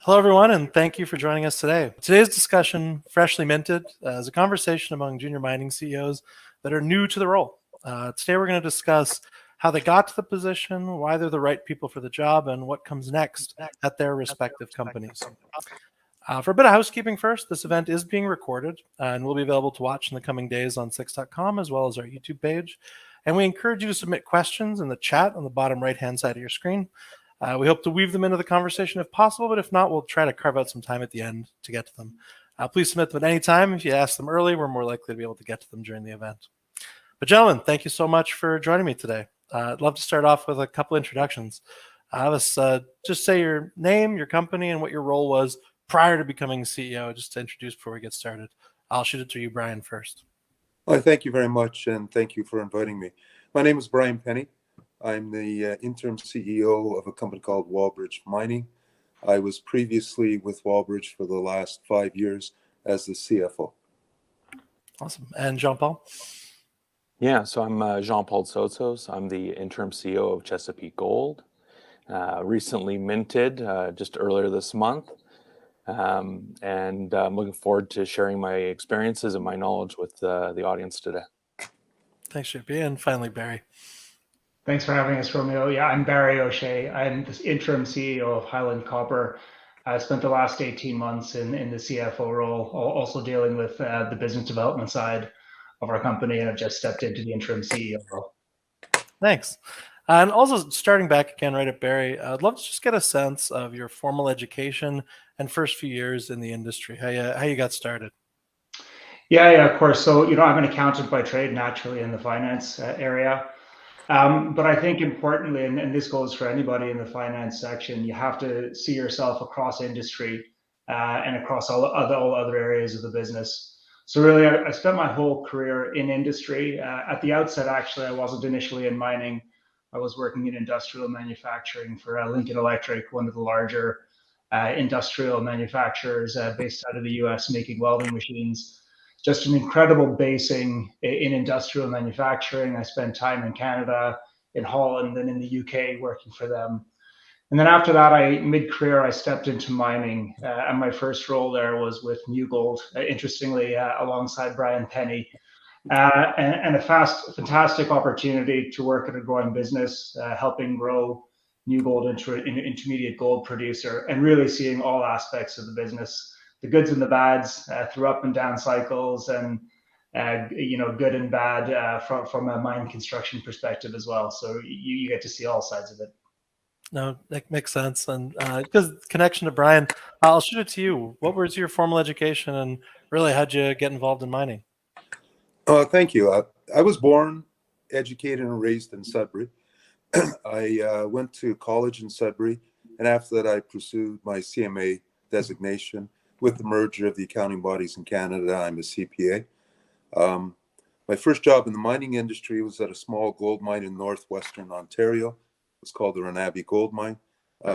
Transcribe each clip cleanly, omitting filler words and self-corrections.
Hello, everyone, and thank you for joining us today. Today's discussion, freshly minted, is a conversation among junior mining CEOs that are new to the role. Today, we're going to discuss how they got to the position, why they're the right people for the job, and what comes next at their respective companies. For a bit of housekeeping first, this event is being recorded and will be available to watch in the coming days on Six.com as well as our YouTube page. And we encourage you to submit questions in the chat on the bottom right-hand side of your screen. We hope to weave them into the conversation if possible, but if not, we'll try to carve out some time at the end to get to them. Please submit them at any time. If you ask them early, we're more likely to be able to get to them during the event. But gentlemen, thank you so much for joining me today. I'd love to start off with a couple introductions. Let's just say your name, your company, and what your role was prior to becoming CEO, just to introduce before we get started. I'll shoot it to you, Brian, first. Well, thank you very much, and thank you for inviting me. My name is Brian Penny. I'm the interim CEO of a company called Wallbridge Mining. I was previously with Wallbridge for the last 5 years as the CFO. Awesome. And Jean-Paul? Yeah, so I'm Jean-Paul Tsotsos. I'm the interim CEO of Chesapeake Gold. Recently minted just earlier this month. And I'm looking forward to sharing my experiences and my knowledge with the audience today. Thanks, JP. And finally, Barry. Thanks for having us, Romeo. Yeah, I'm Barry O'Shea. I'm the interim CEO of Highland Copper. I spent the last 18 months in the CFO role, also dealing with the business development side of our company, and I've just stepped into the interim CEO role. Thanks. And also starting back again right at Barry, I'd love to just get a sense of your formal education and first few years in the industry, how you got started. Yeah, of course. So, I'm an accountant by trade, naturally in the finance area. But I think importantly, and this goes for anybody in the finance section, you have to see yourself across industry and across all other areas of the business. So really, I spent my whole career in industry. At the outset, actually, I wasn't initially in mining. I was working in industrial manufacturing for Lincoln Electric, one of the larger industrial manufacturers based out of the US, making welding machines. Just an incredible basing in industrial manufacturing. I spent time in Canada, in Holland, and in the UK working for them. And then after that, mid-career, I stepped into mining. And my first role there was with New Gold, interestingly, alongside Brian Penny. And a fantastic opportunity to work at a growing business, helping grow New Gold into an intermediate gold producer, and really seeing all aspects of the business, the goods and the bads, through up and down cycles, and good and bad from a mine construction perspective as well. So you get to see all sides of it. No, that makes sense. And because connection to Brian, I'll shoot it to you. What was your formal education, and really how'd you get involved in mining? Thank you. I was born, educated, and raised in Sudbury. I went to college in Sudbury, and after that, I pursued my CMA designation. With the merger of the accounting bodies in Canada, I'm a CPA. My first job in the mining industry was at a small gold mine in northwestern Ontario. It was called the Renabi Gold Mine.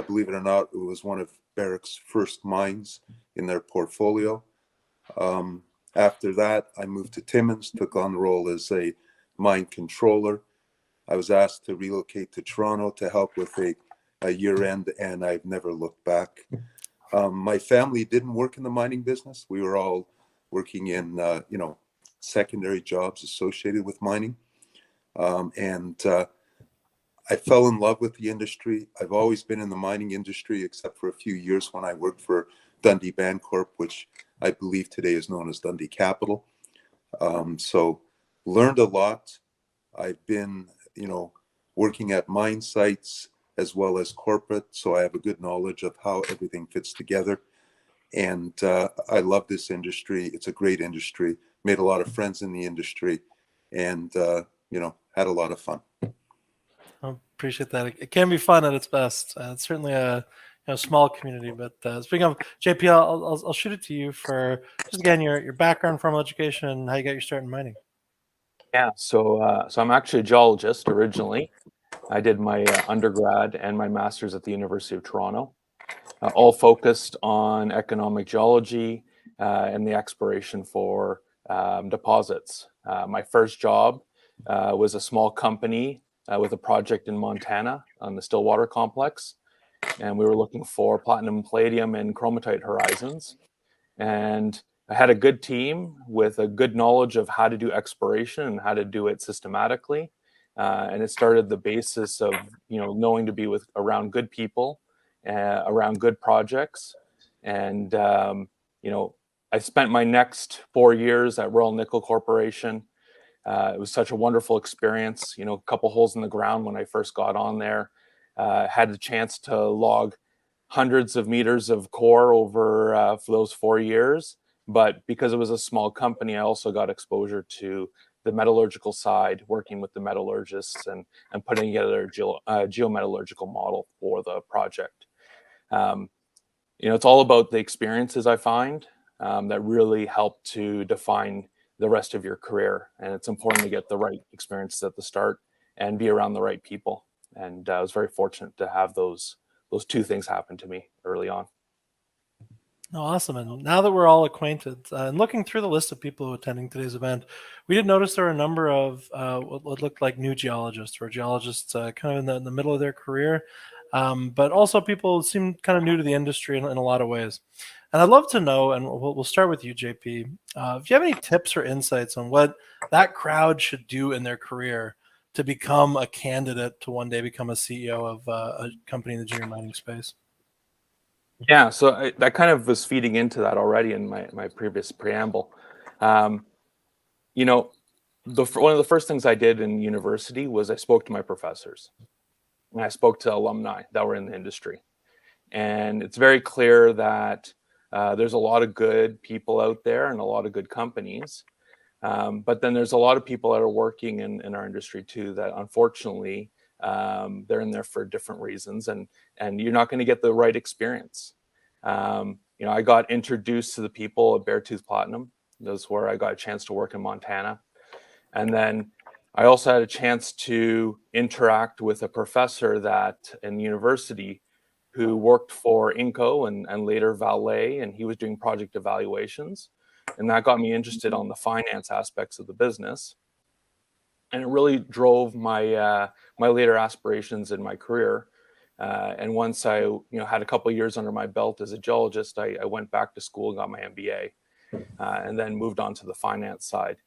Believe it or not, it was one of Barrick's first mines in their portfolio. After that, I moved to Timmins, took on the role as a mine controller. I was asked to relocate to Toronto to help with a year-end, and I've never looked back. My family didn't work in the mining business. We were all working in, secondary jobs associated with mining. And I fell in love with the industry. I've always been in the mining industry, except for a few years when I worked for Dundee Bancorp, which I believe today is known as Dundee Capital. So learned a lot. I've been, working at mine sites as well as corporate, so I have a good knowledge of how everything fits together. And I love this industry. It's a great industry. Made a lot of friends in the industry, and had a lot of fun. I appreciate that. It can be fun at its best. It's certainly a small community. But speaking of JP, I'll shoot it to you for just again your background, formal education, and how you got your start in mining. Yeah, so I'm actually a geologist originally. I did my undergrad and my master's at the University of Toronto, all focused on economic geology and the exploration for deposits. My first job was a small company with a project in Montana on the Stillwater complex. and we were looking for platinum, palladium, and chromatite horizons. And I had a good team with a good knowledge of how to do exploration and how to do it systematically. And it started the basis of, knowing to be around good people, around good projects. And, I spent my next 4 years at Royal Nickel Corporation. It was such a wonderful experience, a couple holes in the ground when I first got on there. Had the chance to log hundreds of meters of core over for those 4 years. But because it was a small company, I also got exposure to the metallurgical side, working with the metallurgists and putting together a geometallurgical model for the project. It's all about the experiences I find that really help to define the rest of your career. And it's important to get the right experiences at the start and be around the right people. And I was very fortunate to have those two things happen to me early on. Oh, awesome. And now that we're all acquainted, and looking through the list of people attending today's event, we did notice there were a number of what looked like new geologists, or geologists kind of in the middle of their career, but also people seem kind of new to the industry in a lot of ways. And I'd love to know, and we'll start with you, JP, if you have any tips or insights on what that crowd should do in their career to become a candidate to one day become a CEO of a company in the junior mining space. Yeah, so that kind of was feeding into that already in my previous preamble. One of the first things I did in university was I spoke to my professors, and I spoke to alumni that were in the industry. And it's very clear that there's a lot of good people out there and a lot of good companies. But then there's a lot of people that are working in our industry too that unfortunately they're in there for different reasons, and you're not going to get the right experience. I got introduced to the people at Beartooth Platinum. That's where I got a chance to work in Montana. And then I also had a chance to interact with a professor in university who worked for Inco and later Valet, and he was doing project evaluations. And that got me interested on the finance aspects of the business. And it really drove my later aspirations in my career. And once I had a couple of years under my belt as a geologist, I went back to school and got my MBA, and then moved on to the finance side.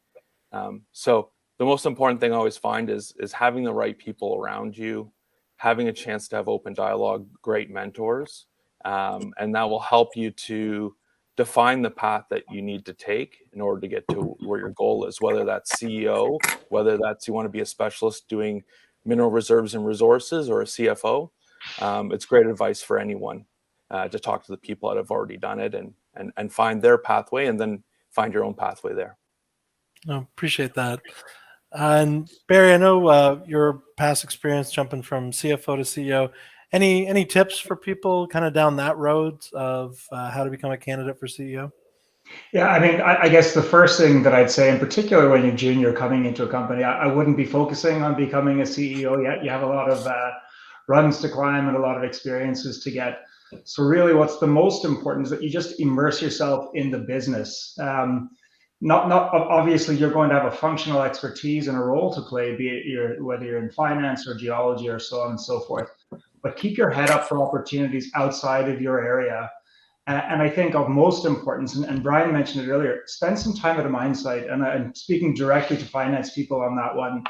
So the most important thing I always find is having the right people around you, having a chance to have open dialogue, great mentors, and that will help you to define the path that you need to take in order to get to where your goal is, whether that's CEO, whether that's you want to be a specialist doing mineral reserves and resources, or a CFO. It's great advice for anyone to talk to the people that have already done it and find their pathway, and then find your own pathway there. I appreciate that. And Barry, I know your past experience jumping from CFO to CEO. Any tips for people kind of down that road of how to become a candidate for CEO? Yeah, I mean, I guess the first thing that I'd say, in particular when you're junior coming into a company, I wouldn't be focusing on becoming a CEO yet. You have a lot of rungs to climb and a lot of experiences to get. So really what's the most important is that you just immerse yourself in the business. Not obviously you're going to have a functional expertise and a role to play, be it whether you're in finance or geology or so on and so forth. But keep your head up for opportunities outside of your area. And I think of most importance, and Brian mentioned it earlier, spend some time at a mine site. And I'm speaking directly to finance people on that one.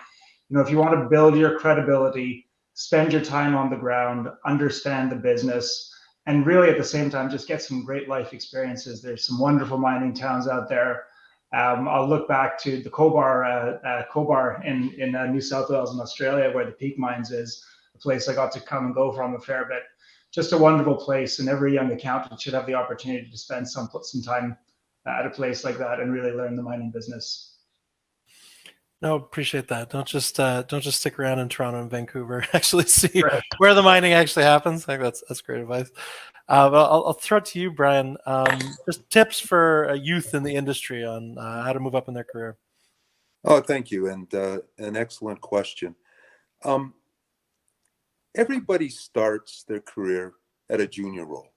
If you want to build your credibility, spend your time on the ground, understand the business, and really at the same time, just get some great life experiences. There's some wonderful mining towns out there. I'll look back to the Cobar in New South Wales in Australia, where the Peak Mines is, a place I got to come and go from a fair bit. Just a wonderful place, and every young accountant should have the opportunity to spend some time at a place like that and really learn the mining business. No, appreciate that. Don't just stick around in Toronto and Vancouver. Actually see where the mining actually happens. I think that's great advice. But I'll throw it to you, Brian. Just tips for youth in the industry on how to move up in their career. Oh, thank you, and an excellent question. Everybody starts their career at a junior role,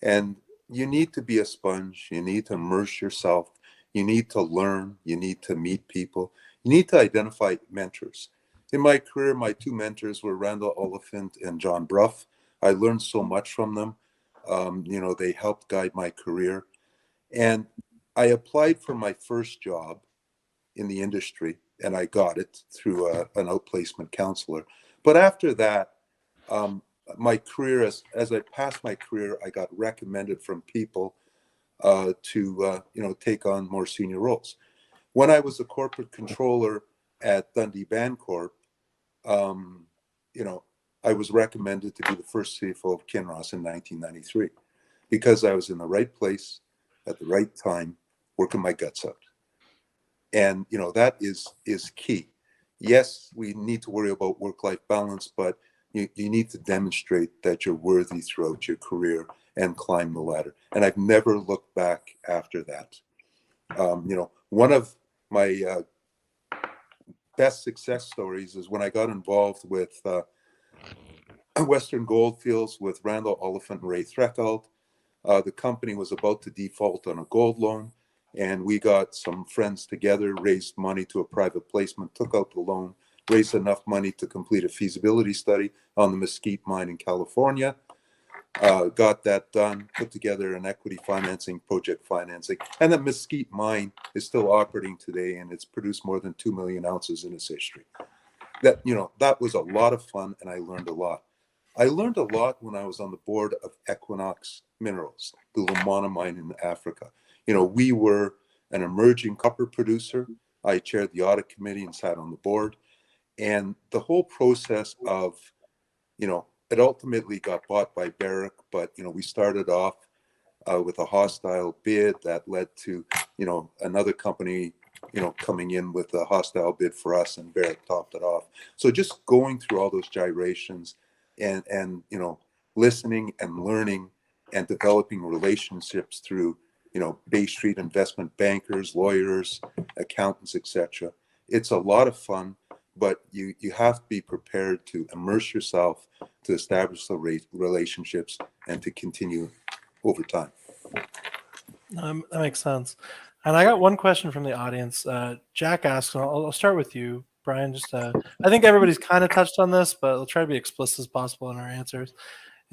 and you need to be a sponge. You need to immerse yourself. You need to learn. You need to meet people. You need to identify mentors. In my career, my two mentors were Randall Oliphant and John Bruff. I learned so much from them. They helped guide my career. And I applied for my first job in the industry, and I got it through an outplacement counselor. But after that, my career, as I passed my career, I got recommended from people to take on more senior roles. When I was a corporate controller at Dundee Bancorp, I was recommended to be the first CFO of Kinross in 1993 because I was in the right place at the right time, working my guts out. And that is key. Yes, we need to worry about work-life balance, but you need to demonstrate that you're worthy throughout your career and climb the ladder. And I've never looked back after that. One of my best success stories is when I got involved with Western Goldfields with Randall Oliphant and Ray Threckald. The company was about to default on a gold loan, and we got some friends together, raised money to a private placement, took out the loan, raised enough money to complete a feasibility study on the Mesquite mine in California. Got that done, put together an equity financing, project financing, and the Mesquite mine is still operating today, and it's produced more than 2 million ounces in its history. That was a lot of fun, and I learned a lot. I learned a lot when I was on the board of Equinox Minerals, the Lumwana mine in Africa. We were an emerging copper producer. I chaired the audit committee and sat on the board. And the whole process of, it ultimately got bought by Barrick, but, we started off with a hostile bid that led to, another company, coming in with a hostile bid for us, and Barrick topped it off. So just going through all those gyrations and listening and learning and developing relationships through, Bay Street investment bankers, lawyers, accountants, etc. It's a lot of fun, but you have to be prepared to immerse yourself, to establish the relationships, and to continue over time. That makes sense. And I got one question from the audience. Jack asks, and I'll start with you, Brian. I think everybody's kind of touched on this, but we'll try to be explicit as possible in our answers.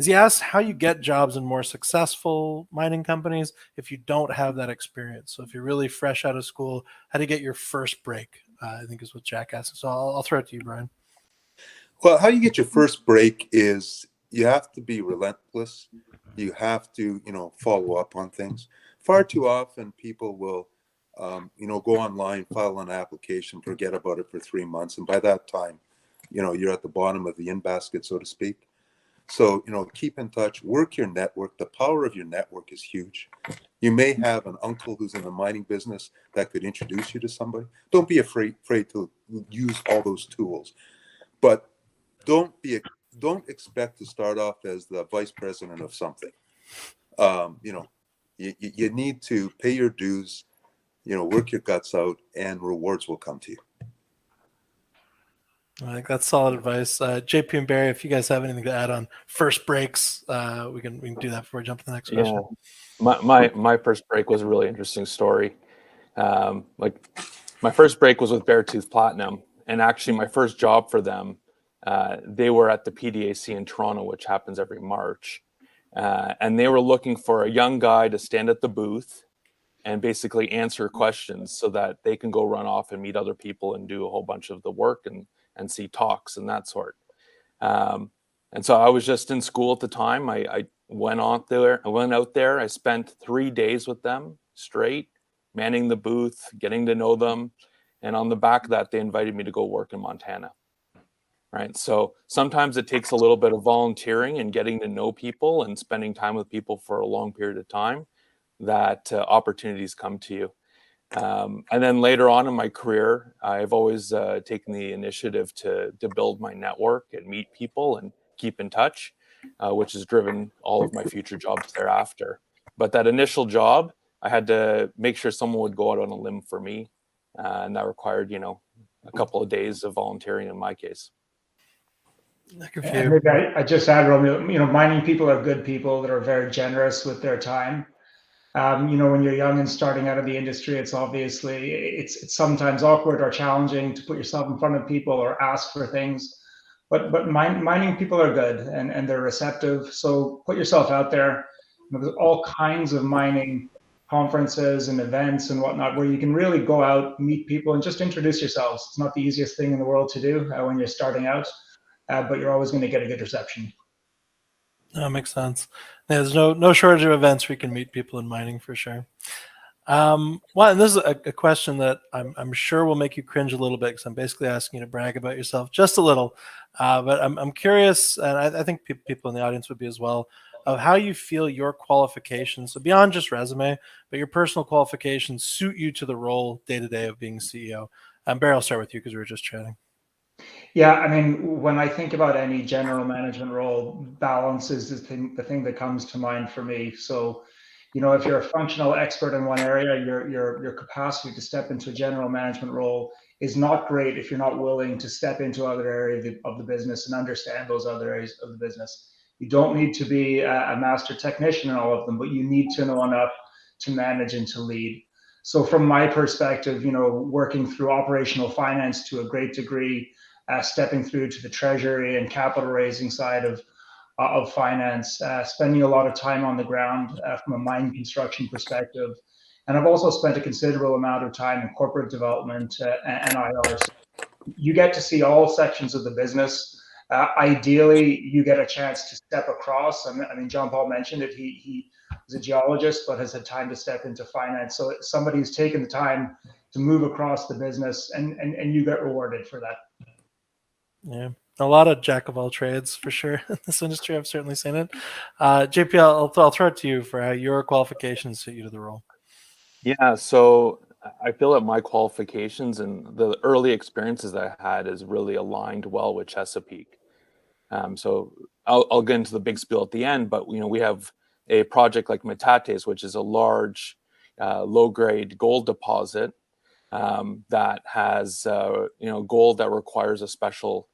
He asks how you get jobs in more successful mining companies if you don't have that experience. So if you're really fresh out of school, how do you get your first break? I think is what Jack asked. So I'll throw it to you, Brian. Well, how you get your first break is you have to be relentless. You have to, follow up on things. Far too often people will, go online, file an application, forget about it for 3 months. And by that time, you're at the bottom of the in-basket, so to speak. So, keep in touch, work your network. The power of your network is huge. You may have an uncle who's in the mining business that could introduce you to somebody. Don't be afraid to use all those tools. But don't expect to start off as the vice president of something. You need to pay your dues, work your guts out, and rewards will come to you. I think that's solid advice. JP and Barry, if you guys have anything to add on first breaks, we can do that before we jump to the next question. Yeah. My first break was a really interesting story. My first break was with Beartooth Platinum, and actually my first job for them, they were at the PDAC in Toronto, which happens every March, and they were looking for a young guy to stand at the booth and basically answer questions so that they can go run off and meet other people and do a whole bunch of the work and see talks and that sort. And so I was just in school at the time. I went out there. I spent 3 days with them straight, manning the booth, getting to know them. And on the back of that, they invited me to go work in Montana. Right. So sometimes it takes a little bit of volunteering and getting to know people and spending time with people for a long period of time that opportunities come to you. And then later on in my career, I've always taken the initiative to build my network and meet people and keep in touch, which has driven all of my future jobs thereafter. But that initial job, I had to make sure someone would go out on a limb for me. And that required, a couple of days of volunteering in my case. And maybe I just add, Romeo, mining people are good people that are very generous with their time. When you're young and starting out of the industry, it's sometimes awkward or challenging to put yourself in front of people or ask for things. but mining people are good and they're receptive. So put yourself out there. There's all kinds of mining conferences and events and whatnot where you can really go out, meet people, and just introduce yourselves. It's not the easiest thing in the world to do when you're starting out, but you're always going to get a good reception. That makes sense. There's no shortage of events where you can meet people in mining for sure. Well, and this is a question that I'm sure will make you cringe a little bit because I'm basically asking you to brag about yourself just a little. But I'm curious, and I think people in the audience would be as well, of how you feel your qualifications, so beyond just resume, but your personal qualifications suit you to the role day to day of being CEO. Barry, I'll start with you because we were just chatting. Yeah, I mean, when I think about any general management role, balance is the thing that comes to mind for me. So, if you're a functional expert in one area, your capacity to step into a general management role is not great if you're not willing to step into other areas of the business and understand those other areas of the business. You don't need to be a master technician in all of them, but you need to know enough to manage and to lead. So, from my perspective, working through operational finance to a great degree, stepping through to the treasury and capital raising side of finance, spending a lot of time on the ground from a mine construction perspective. And I've also spent a considerable amount of time in corporate development and IR. So you get to see all sections of the business. Ideally, you get a chance to step across. I mean, John Paul mentioned it. He is a geologist, but has had time to step into finance. So somebody who's taken the time to move across the business, and you get rewarded for that. Yeah, a lot of jack of all trades for sure in this industry. I've certainly seen it. JP, I'll throw it to you for how your qualifications suit you to the role. Yeah, so I feel that my qualifications and the early experiences that I had is really aligned well with Chesapeake. So I'll get into the big spiel at the end, but we have a project like Metates, which is a large, low-grade gold deposit that has gold that requires a special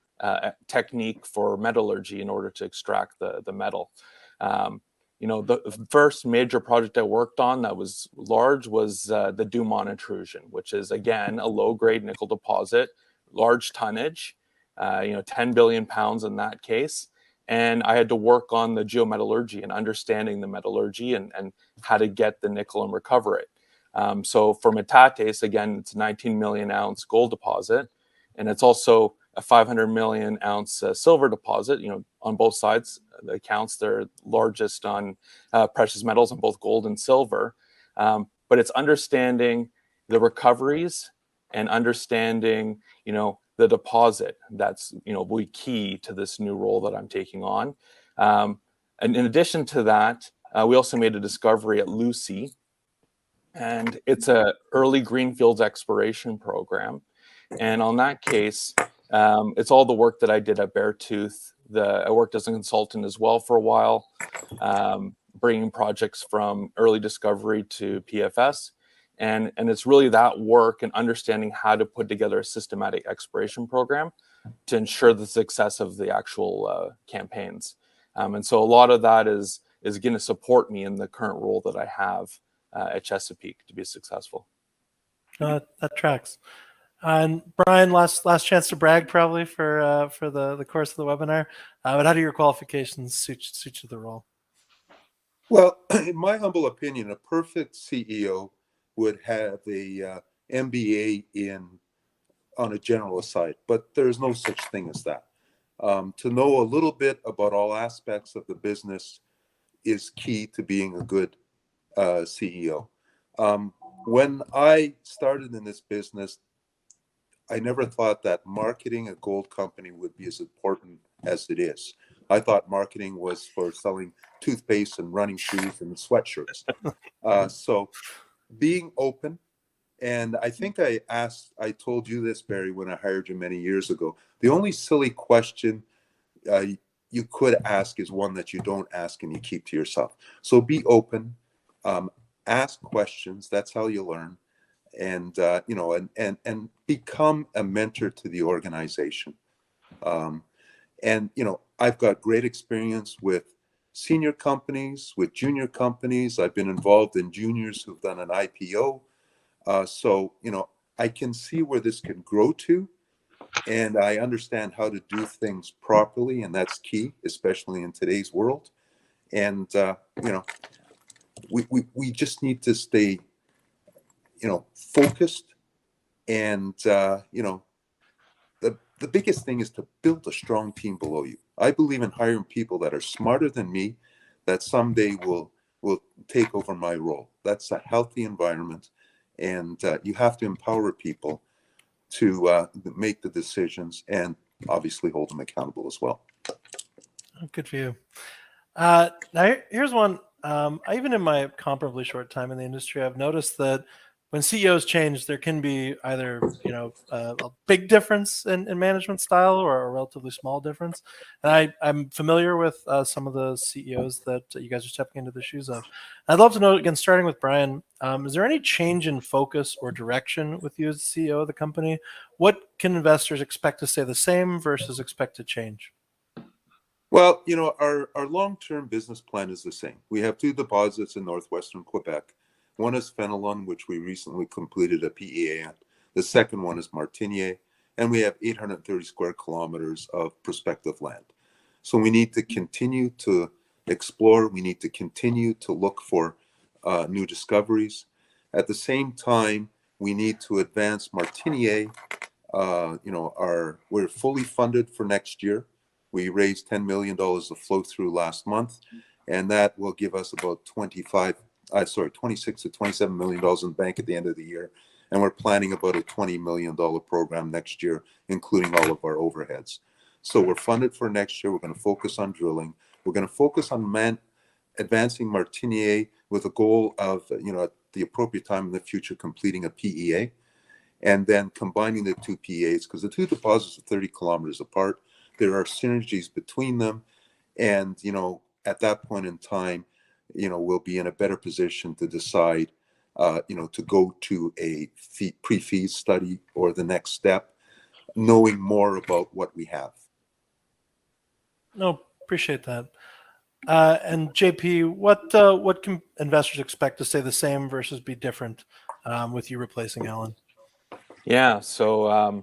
technique for metallurgy in order to extract the metal. The first major project I worked on that was large was the Dumont intrusion, which is again a low-grade nickel deposit, large tonnage, 10 billion pounds in that case. And I had to work on the geometallurgy and understanding the metallurgy and how to get the nickel and recover it. So for Metates, again, it's a 19 million ounce gold deposit, and it's also a 500 million ounce silver deposit. On both sides, the accounts, they're largest on precious metals on both gold and silver. But it's understanding the recoveries and understanding, the deposit that's, will be key to this new role that I'm taking on. And in addition to that, we also made a discovery at Lucy, and it's a early greenfields exploration program. And on that case, it's all the work that I did at Beartooth. I worked as a consultant as well for a while, bringing projects from early discovery to PFS. And it's really that work and understanding how to put together a systematic exploration program to ensure the success of the actual campaigns. And so a lot of that is going to support me in the current role that I have at Chesapeake to be successful. That tracks. And Brian, last chance to brag probably for the course of the webinar. But how do your qualifications suit you to the role? Well, in my humble opinion, a perfect CEO would have a MBA on a generalist side, but there's no such thing as that. To know a little bit about all aspects of the business is key to being a good CEO. When I started in this business, I never thought that marketing a gold company would be as important as it is. I thought marketing was for selling toothpaste and running shoes and sweatshirts. So being open, and I think I told you this, Barry, when I hired you many years ago. The only silly question you could ask is one that you don't ask and you keep to yourself. So be open, ask questions. That's how you learn. And and become a mentor to the organization. I've got great experience with senior companies, with junior companies. I've been involved in juniors who've done an IPO. So I can see where this can grow to. and I understand how to do things properly, and that's key, especially in today's world. And you know, we just need to stay, you know, focused, and you know, the biggest thing is to build a strong team below you. I believe in hiring people that are smarter than me, that someday will take over my role. That's a healthy environment, and you have to empower people to make the decisions and obviously hold them accountable as well. Good for you. Now here's one. Even in my comparably short time in the industry, I've noticed that when CEOs change, there can be either a big difference in management style or a relatively small difference. And I'm familiar with some of the CEOs that you guys are stepping into the shoes of. I'd love to know, again, starting with Brian, is there any change in focus or direction with you as the CEO of the company? What can investors expect to stay the same versus expect to change? Well, you know, our long-term business plan is the same. We have 2 deposits in northwestern Quebec. One is Fenelon, which we recently completed a PEA on. The second one is Martiniere, and we have 830 square kilometers of prospective land. So we need to continue to explore. We need to continue to look for new discoveries. At the same time, we need to advance Martiniere. You know, we're fully funded for next year. We raised $10 million of flow through last month, and that will give us about 26 to $27 million in the bank at the end of the year. And we're planning about a $20 million program next year, including all of our overheads. So we're funded for next year. We're going to focus on drilling. We're going to focus on advancing Martiniere with a goal of, you know, at the appropriate time in the future, completing a PEA, and then combining the 2 PEAs, because the 2 deposits are 30 kilometers apart. There are synergies between them, and you know, at that point in time, you know, we'll be in a better position to decide, you know, to go to a pre-feed study or the next step, knowing more about what we have. No, appreciate that. And JP, what can investors expect to stay the same versus be different with you replacing Alan? Yeah, so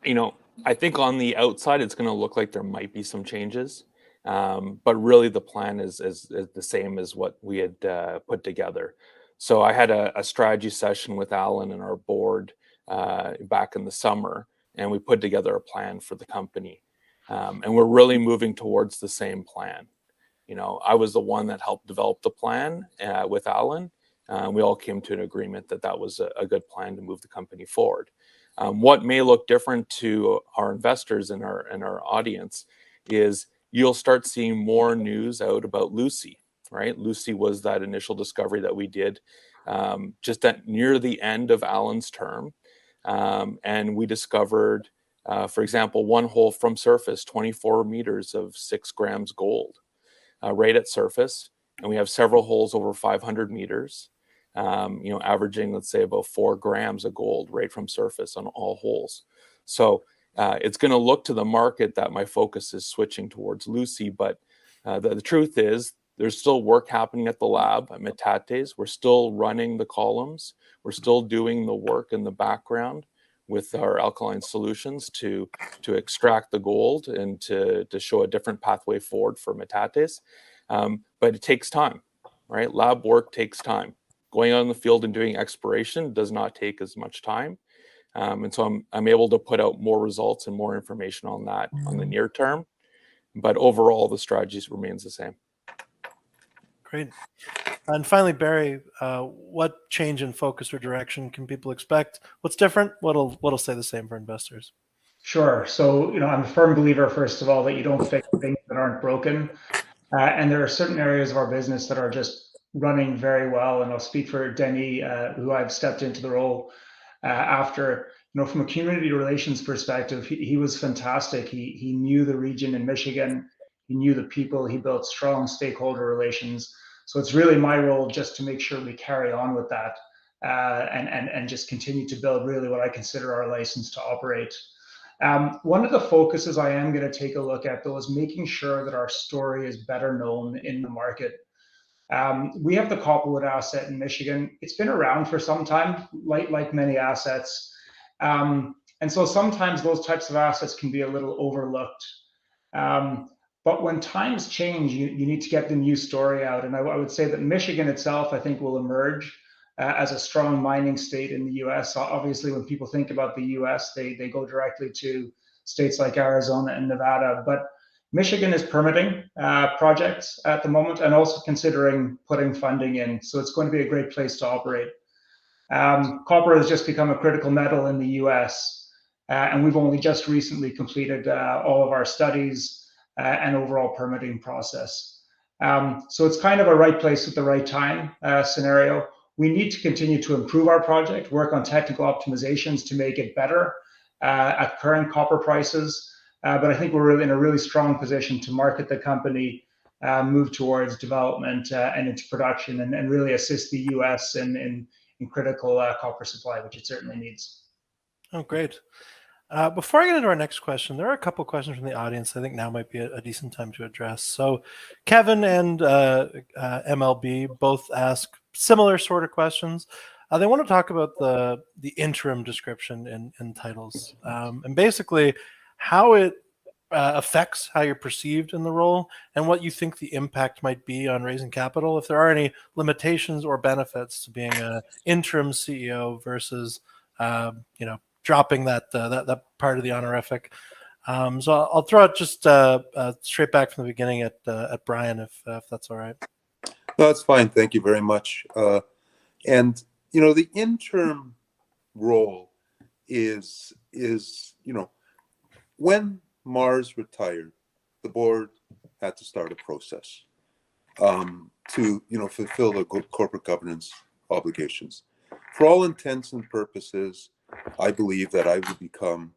you know, I think on the outside, it's going to look like there might be some changes, but really the plan is the same as what we had put together. So I had a strategy session with Alan and our board back in the summer, and we put together a plan for the company, and we're really moving towards the same plan. You know, I was the one that helped develop the plan with Alan. We all came to an agreement that that was a good plan to move the company forward. What may look different to our investors and our audience is you'll start seeing more news out about Lucy, right? Lucy was that initial discovery that we did just at near the end of Alan's term. And we discovered, for example, one hole from surface, 24 meters of 6 grams gold right at surface. And we have several holes over 500 meters. You know, averaging, let's say, about 4 grams of gold right from surface on all holes. So it's going to look to the market that my focus is switching towards Lucy, but the truth is there's still work happening at the lab at Metates. We're still running the columns. We're still doing the work in the background with our alkaline solutions to extract the gold and to show a different pathway forward for Metates. But it takes time, right? Lab work takes time. Going out in the field and doing exploration does not take as much time. And so I'm able to put out more results and more information on that on the near term. But overall, the strategy remains the same. Great. And finally, Barry, what change in focus or direction can people expect? What's different? What'll stay the same for investors? Sure. So, you know, I'm a firm believer, first of all, that you don't fix things that aren't broken. And there are certain areas of our business that are just running very well. And I'll speak for Denis, who I've stepped into the role after. You know, from a community relations perspective, he was fantastic. He knew the region in Michigan. He knew the people. He built strong stakeholder relations. So it's really my role just to make sure we carry on with that and just continue to build really what I consider our license to operate. One of the focuses I am going to take a look at, though, is making sure that our story is better known in the market. We have the Copperwood asset in Michigan. It's been around for some time, like many assets. And so sometimes those types of assets can be a little overlooked. But when times change, you need to get the new story out. And I would say that Michigan itself, I think, will emerge as a strong mining state in the US. Obviously, when people think about the US, they go directly to states like Arizona and Nevada. But Michigan is permitting projects at the moment and also considering putting funding in. So it's going to be a great place to operate. Copper has just become a critical metal in the US, and we've only just recently completed all of our studies and overall permitting process. So it's kind of a right place at the right time scenario. We need to continue to improve our project, work on technical optimizations to make it better at current copper prices. But I think we're really in a really strong position to market the company, move towards development and into production, and really assist the US in critical copper supply, which it certainly needs. Oh, great. Before I get into our next question, there are a couple questions from the audience I think now might be a decent time to address. So Kevin and MLB both ask similar sort of questions. They want to talk about the interim description in titles, and basically how it affects how you're perceived in the role and what you think the impact might be on raising capital, if there are any limitations or benefits to being an interim CEO versus dropping that part of the honorific. So I'll throw it just straight back from the beginning at Brian, if that's all right. No, that's fine. Thank you very much. And the interim role is when Mars retired, the board had to start a process to fulfill the corporate governance obligations. For all intents and purposes, I believe that I would become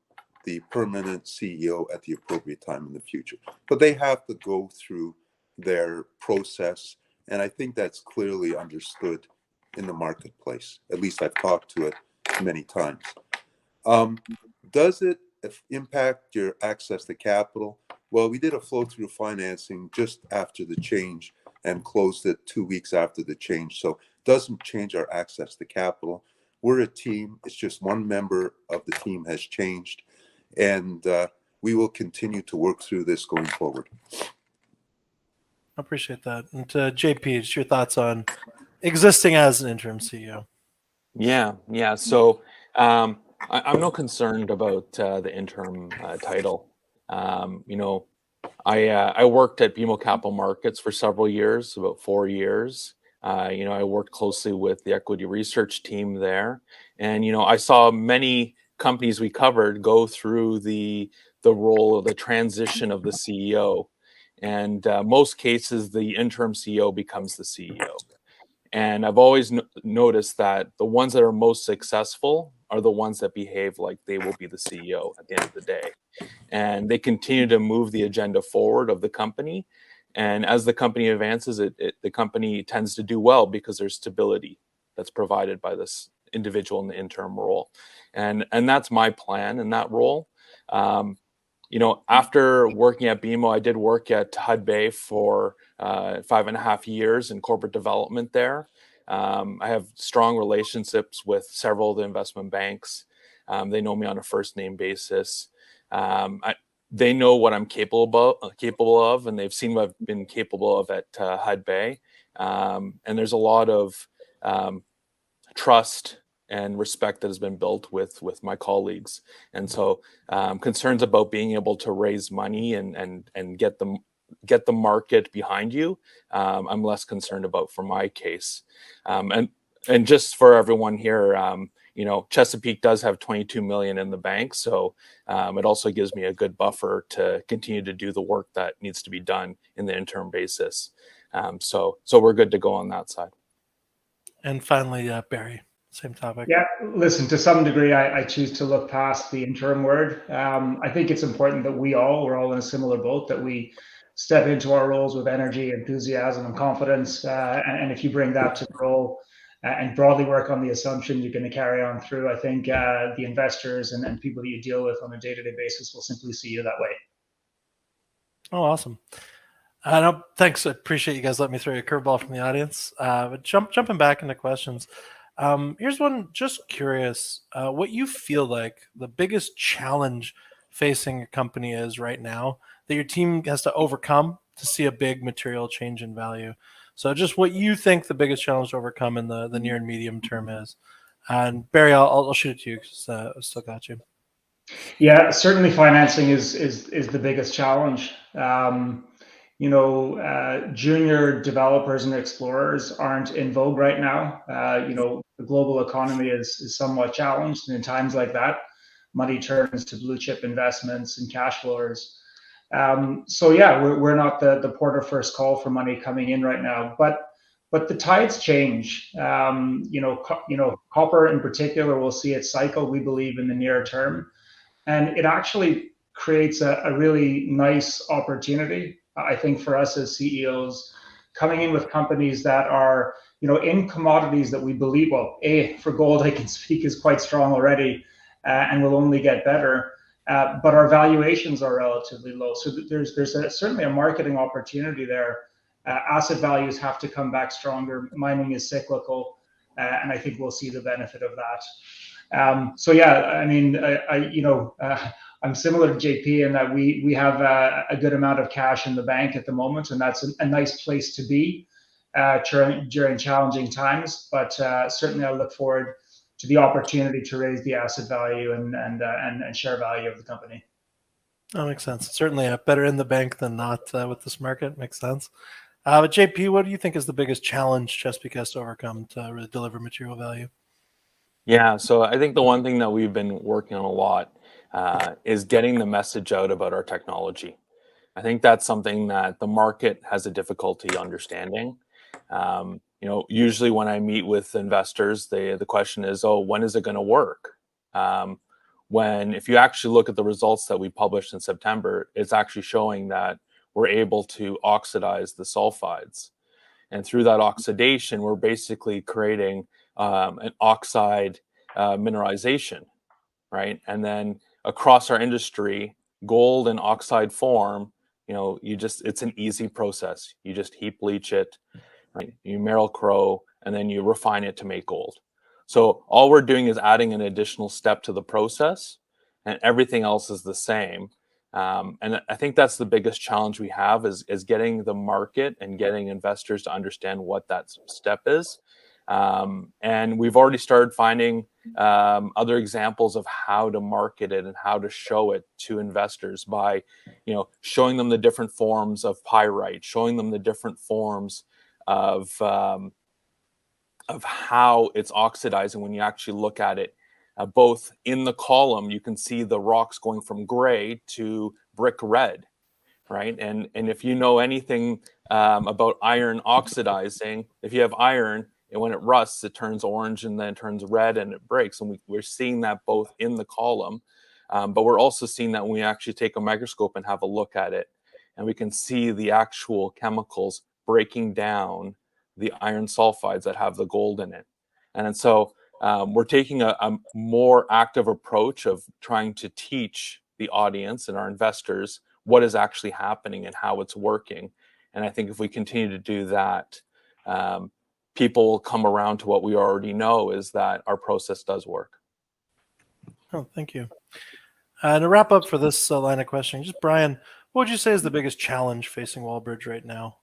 the permanent CEO at the appropriate time in the future. But they have to go through their process, and I think that's clearly understood in the marketplace. At least I've talked to it many times. Does it impact your access to capital? Well, we did a flow-through financing just after the change and closed it 2 weeks after the change. So it doesn't change our access to capital. We're a team. It's just one member of the team has changed. And we will continue to work through this going forward. I appreciate that. And JP, just your thoughts on existing as an interim CEO. Yeah. So I'm not concerned about the interim title. I worked at BMO Capital Markets for several years, about 4 years. I worked closely with the equity research team there, and I saw many companies we covered go through the role of the transition of the CEO, and most cases the interim CEO becomes the CEO. And I've always noticed that the ones that are most successful are the ones that behave like they will be the CEO at the end of the day, and they continue to move the agenda forward of the company. And as the company advances, the company tends to do well because there's stability that's provided by this individual in the interim role. And that's my plan in that role. After working at BMO, I did work at Hudbay for 5.5 years in corporate development there. I have strong relationships with several of the investment banks. They know me on a first name basis. They know what I'm capable of, and they've seen what I've been capable of at Hudbay. And there's a lot of trust and respect that has been built with my colleagues. And so concerns about being able to raise money and get the market behind you, I'm less concerned about for my case. And just for everyone here, Chesapeake does have $22 million in the bank, so it also gives me a good buffer to continue to do the work that needs to be done in the interim basis. So we're good to go on that side. And finally, Barry, same topic. Yeah, listen, to some degree, I choose to look past the interim word. I think it's important that we're all in a similar boat, that we step into our roles with energy, enthusiasm, and confidence. And if you bring that to the role and broadly work on the assumption you're going to carry on through, I think the investors and people that you deal with on a day-to-day basis will simply see you that way. Oh, awesome. Thanks. I appreciate you guys letting me throw a curveball from the audience. But jumping back into questions. Here's one, just curious, what you feel like the biggest challenge facing a company is right now that your team has to overcome to see a big material change in value. So just what you think the biggest challenge to overcome in the near and medium term is. And Barry, I'll shoot it to you because I still got you. Yeah, certainly financing is the biggest challenge. Junior developers and explorers aren't in vogue right now. The global economy is somewhat challenged, and in times like that, money turns to blue chip investments and cash flowers. So yeah, we're not the port of first call for money coming in right now, but the tides change. Copper in particular will see its cycle, we believe, in the near term, and it actually creates a really nice opportunity, I think, for us as CEOs, coming in with companies that are, in commodities that we believe, well, for gold, I can speak, is quite strong already, and will only get better. But our valuations are relatively low, so there's certainly a marketing opportunity there. Asset values have to come back stronger. Mining is cyclical, and I think we'll see the benefit of that. So yeah, I mean, I'm similar to JP in that we have a good amount of cash in the bank at the moment, and that's a nice place to be during challenging times. But certainly, I look forward to the opportunity to raise the asset value and share value of the company. That makes sense. Certainly better in the bank than not with this market. Makes sense. But JP, what do you think is the biggest challenge Chesapeake has to overcome to really deliver material value? Yeah, so I think the one thing that we've been working on a lot is getting the message out about our technology. I think that's something that the market has a difficulty understanding. Usually when I meet with investors, the question is, oh, when is it going to work? When if you actually look at the results that we published in September, it's actually showing that we're able to oxidize the sulfides. And through that oxidation, we're basically creating an oxide mineralization, right? And then across our industry, gold in oxide form, it's an easy process. You just heap leach it, right? You Merrill-Crowe, and then you refine it to make gold. So all we're doing is adding an additional step to the process, and everything else is the same. And I think that's the biggest challenge we have is getting the market and getting investors to understand what that step is. And we've already started finding other examples of how to market it and how to show it to investors by, showing them the different forms of pyrite, showing them the different forms of how it's oxidizing when you actually look at it. Both in the column, you can see the rocks going from gray to brick red, right? And if you know anything about iron oxidizing, if you have iron, and when it rusts, it turns orange and then turns red and it breaks. And we're seeing that both in the column, but we're also seeing that when we actually take a microscope and have a look at it, and we can see the actual chemicals breaking down the iron sulfides that have the gold in it. And so we're taking a more active approach of trying to teach the audience and our investors what is actually happening and how it's working. And I think if we continue to do that, people will come around to what we already know, is that our process does work. Oh, thank you. To wrap up for this line of questioning, just Brian, what would you say is the biggest challenge facing Wallbridge right now?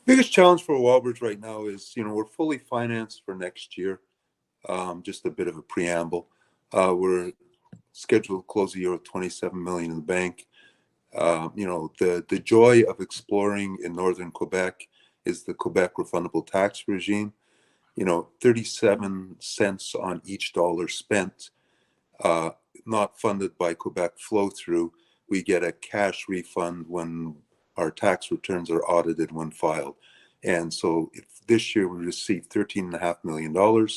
Biggest challenge for Wallbridge right now is, we're fully financed for next year. Just a bit of a preamble. We're scheduled to close the year with $27 million in the bank. The joy of exploring in northern Quebec is the Quebec refundable tax regime. 37 cents on each dollar spent, not funded by Quebec flow through. We get a cash refund when our tax returns are audited when filed. And so this year we received $13.5 million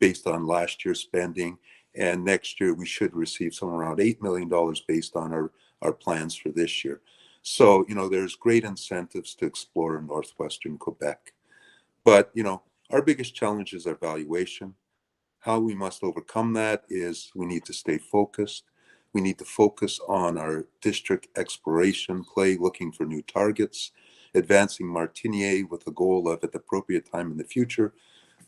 based on last year's spending. And next year we should receive somewhere around $8 million based on our plans for this year. So, there's great incentives to explore in northwestern Quebec. But, our biggest challenge is our valuation. How we must overcome that is we need to stay focused. We need to focus on our district exploration play, looking for new targets, advancing Martinier with the goal of, at the appropriate time in the future,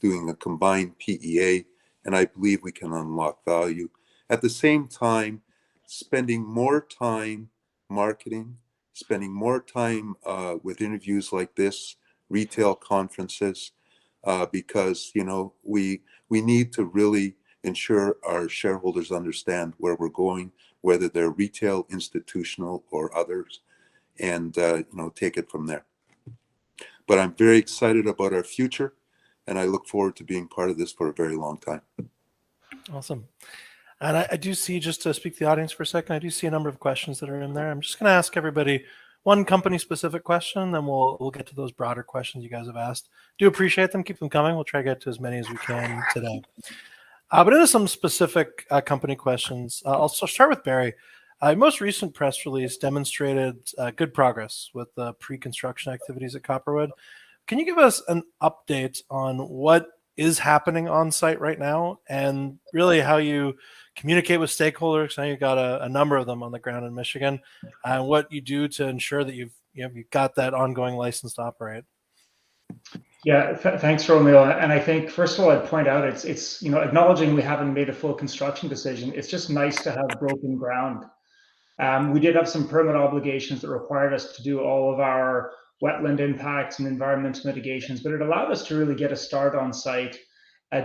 doing a combined PEA, and I believe we can unlock value. At the same time, spending more time marketing, spending more time with interviews like this, retail conferences, because we need to really ensure our shareholders understand where we're going, whether they're retail, institutional, or others, and take it from there. But I'm very excited about our future, and I look forward to being part of this for a very long time. Awesome. And I do see, just to speak to the audience for a second, I do see a number of questions that are in there. I'm just going to ask everybody one company-specific question, then we'll get to those broader questions you guys have asked. Do appreciate them. Keep them coming. We'll try to get to as many as we can today. But into some specific company questions. I'll start with Barry. Most recent press release demonstrated good progress with the pre-construction activities at Copperwood. Can you give us an update on what is happening on site right now, and really how you communicate with stakeholders? I know you've got a number of them on the ground in Michigan, and what you do to ensure that you've got that ongoing license to operate. Yeah, thanks, Romeo. And I think, first of all, I'd point out it's acknowledging we haven't made a full construction decision. It's just nice to have broken ground. We did have some permit obligations that required us to do all of our wetland impacts and environmental mitigations, but it allowed us to really get a start on site,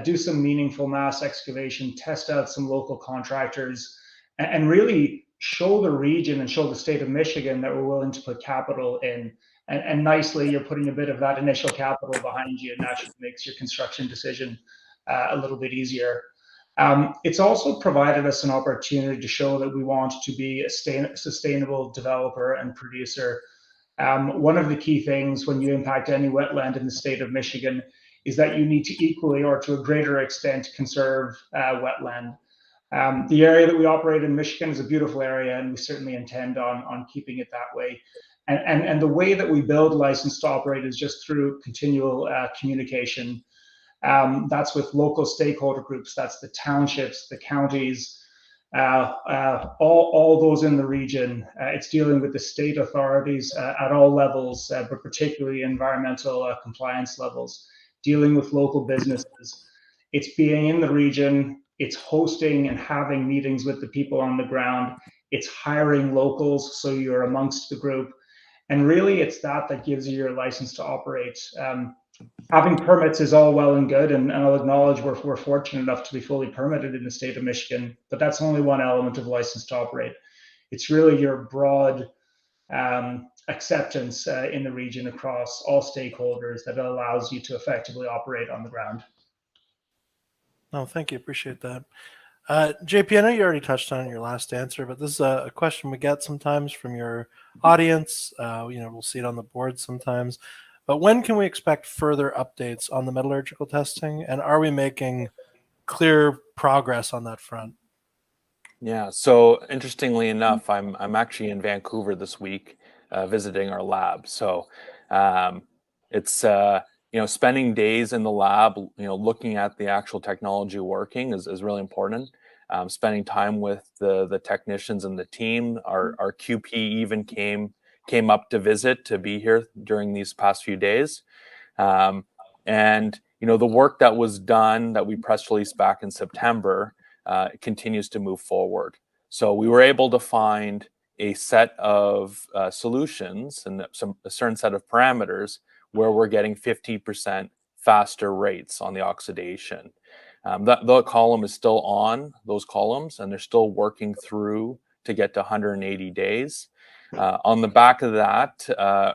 do some meaningful mass excavation, test out some local contractors, and really show the region and show the state of Michigan that we're willing to put capital in. And nicely, you're putting a bit of that initial capital behind you, and naturally makes your construction decision a little bit easier. It's also provided us an opportunity to show that we want to be a sustainable developer and producer. One of the key things when you impact any wetland in the state of Michigan is that you need to equally or to a greater extent conserve wetland. The area that we operate in Michigan is a beautiful area, and we certainly intend on keeping it that way. And the way that we build license to operate is just through continual communication. That's with local stakeholder groups, that's the townships, the counties, all those in the region. It's dealing with the state authorities at all levels, but particularly environmental compliance levels, dealing with local businesses. It's being in the region, it's hosting and having meetings with the people on the ground, it's hiring locals so you're amongst the group. And really it's that gives you your license to operate. Having permits is all well and good, and I'll acknowledge we're fortunate enough to be fully permitted in the state of Michigan, but that's only one element of license to operate. It's really your broad acceptance in the region across all stakeholders that allows you to effectively operate on the ground. Oh, thank you. Appreciate that. JP, I know you already touched on it in your last answer, but this is a question we get sometimes from your audience. We'll see it on the board sometimes. But when can we expect further updates on the metallurgical testing, and are we making clear progress on that front? Yeah, so interestingly enough, I'm actually in Vancouver this week visiting our lab. So it's spending days in the lab, looking at the actual technology working is really important. Spending time with the technicians and the team. Our QP even came up to visit, to be here during these past few days. And the work that was done, that we press released back in September, continues to move forward. So we were able to find a set of solutions and a certain set of parameters where we're getting 50% faster rates on the oxidation. The column is still on, those columns, and they're still working through to get to 180 days. On the back of that,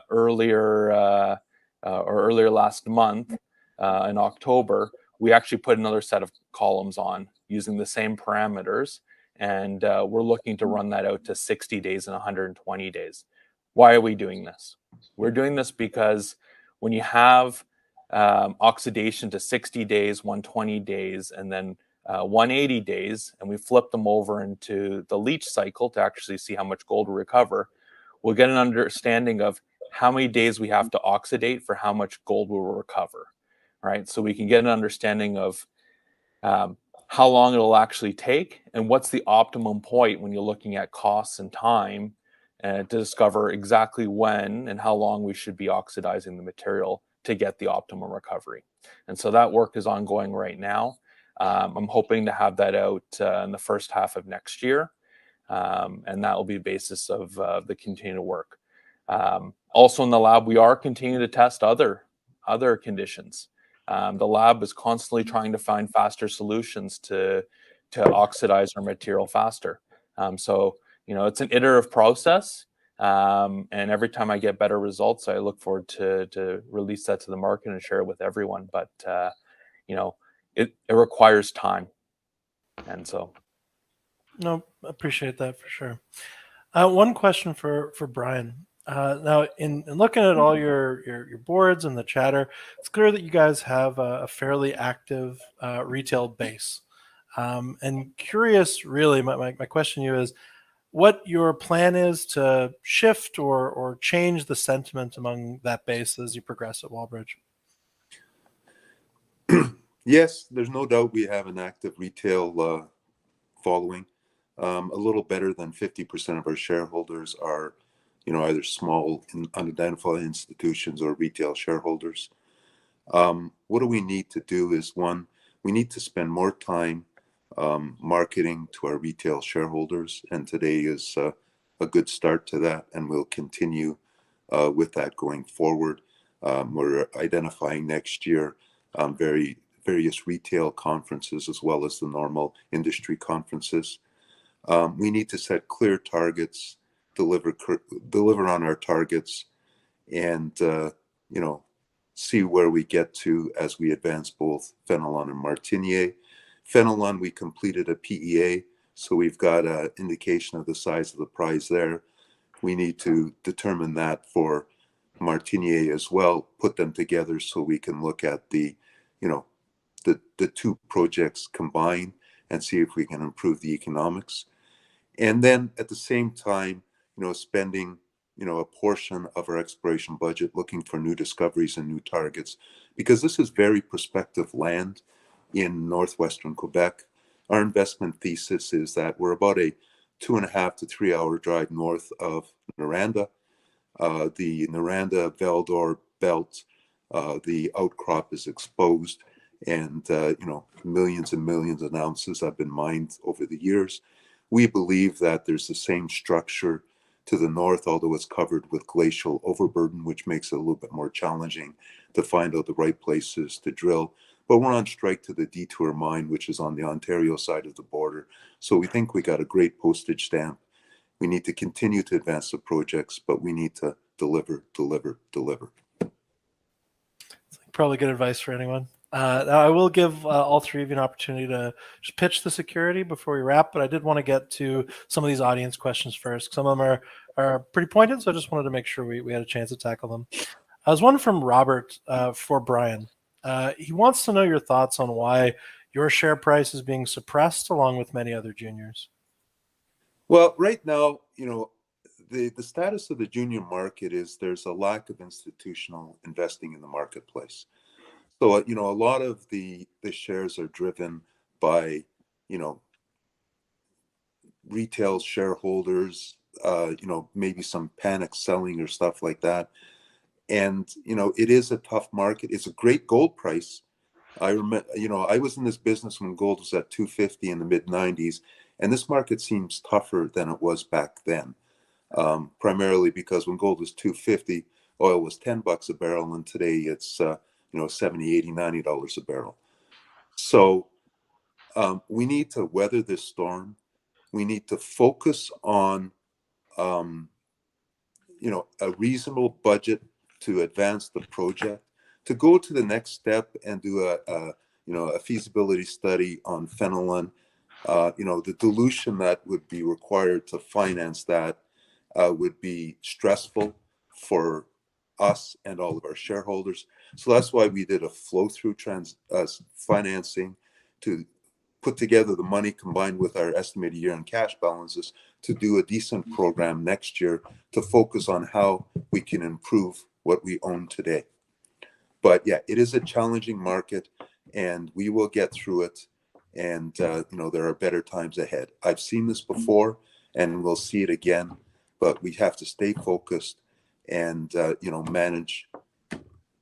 earlier last month, in October, we actually put another set of columns on using the same parameters, and we're looking to run that out to 60 days and 120 days. Why are we doing this? We're doing this because when you have oxidation to 60 days, 120 days, and then 180 days, and we flip them over into the leach cycle to actually see how much gold we recover, we'll get an understanding of how many days we have to oxidate for how much gold we'll recover, right? So we can get an understanding of how long it'll actually take and what's the optimum point when you're looking at costs and time to discover exactly when and how long we should be oxidizing the material to get the optimum recovery. And so that work is ongoing right now. I'm hoping to have that out in the first half of next year, and that will be the basis of the continued work. Also in the lab, we are continuing to test other conditions. The lab is constantly trying to find faster solutions to oxidize our material faster. So, it's an iterative process. And every time I get better results, I look forward to release that to the market and share it with everyone. But, it requires time. And so. No, appreciate that for sure. One question for Brian. Now, in looking at all your boards and the chatter, it's clear that you guys have a fairly active retail base. And curious, really, my question to you is what your plan is to shift or change the sentiment among that base as you progress at Wallbridge. Yes, there's no doubt we have an active retail following. A little better than 50% of our shareholders are, either small and unidentified institutions or retail shareholders. What do we need to do is, one, we need to spend more time marketing to our retail shareholders, and today is a good start to that, and we'll continue with that going forward. We're identifying next year various retail conferences as well as the normal industry conferences. We need to set clear targets, deliver on our targets, and see where we get to as we advance both Fenelon and Martiniere. Fenelon, we completed a PEA, so we've got an indication of the size of the prize there. We need to determine that for Martiniere as well, put them together so we can look at the two projects combined and see if we can improve the economics. And then at the same time, spending, a portion of our exploration budget looking for new discoveries and new targets, because this is very prospective land in northwestern Quebec. Our investment thesis is that we're about a 2.5 to 3 hour drive north of Noranda. The Noranda-Val-d'Or belt, the outcrop is exposed, and millions and millions of ounces have been mined over the years. We believe that there's the same structure to the north, although it's covered with glacial overburden, which makes it a little bit more challenging to find out the right places to drill. But we're on strike to the Detour mine, which is on the Ontario side of the border. So we think we got a great postage stamp. We need to continue to advance the projects, but we need to deliver. Probably good advice for anyone. Now I will give all three of you an opportunity to just pitch the security before we wrap, but I did want to get to some of these audience questions first. Some of them are pretty pointed, so I just wanted to make sure we had a chance to tackle them. There's one from Robert for Brian. He wants to know your thoughts on why your share price is being suppressed along with many other juniors. Well, right now, the status of the junior market is there's a lack of institutional investing in the marketplace. So, a lot of the shares are driven by, retail shareholders, maybe some panic selling or stuff like that. And, it is a tough market. It's a great gold price. I remember, I was in this business when gold was at $250 in the mid 90s, and this market seems tougher than it was back then. Primarily because when gold was $250, oil was $10 a barrel, and today it's $70, $80, $90 a barrel. So we need to weather this storm. We need to focus on a reasonable budget to advance the project, to go to the next step and do a feasibility study on Fenelon. The dilution that would be required to finance that would be stressful for us and all of our shareholders. So that's why we did a flow-through financing to put together the money combined with our estimated year-end cash balances to do a decent program next year to focus on how we can improve what we own today. But yeah, it is a challenging market, and we will get through it. And there are better times ahead. I've seen this before, and we'll see it again. But we have to stay focused and manage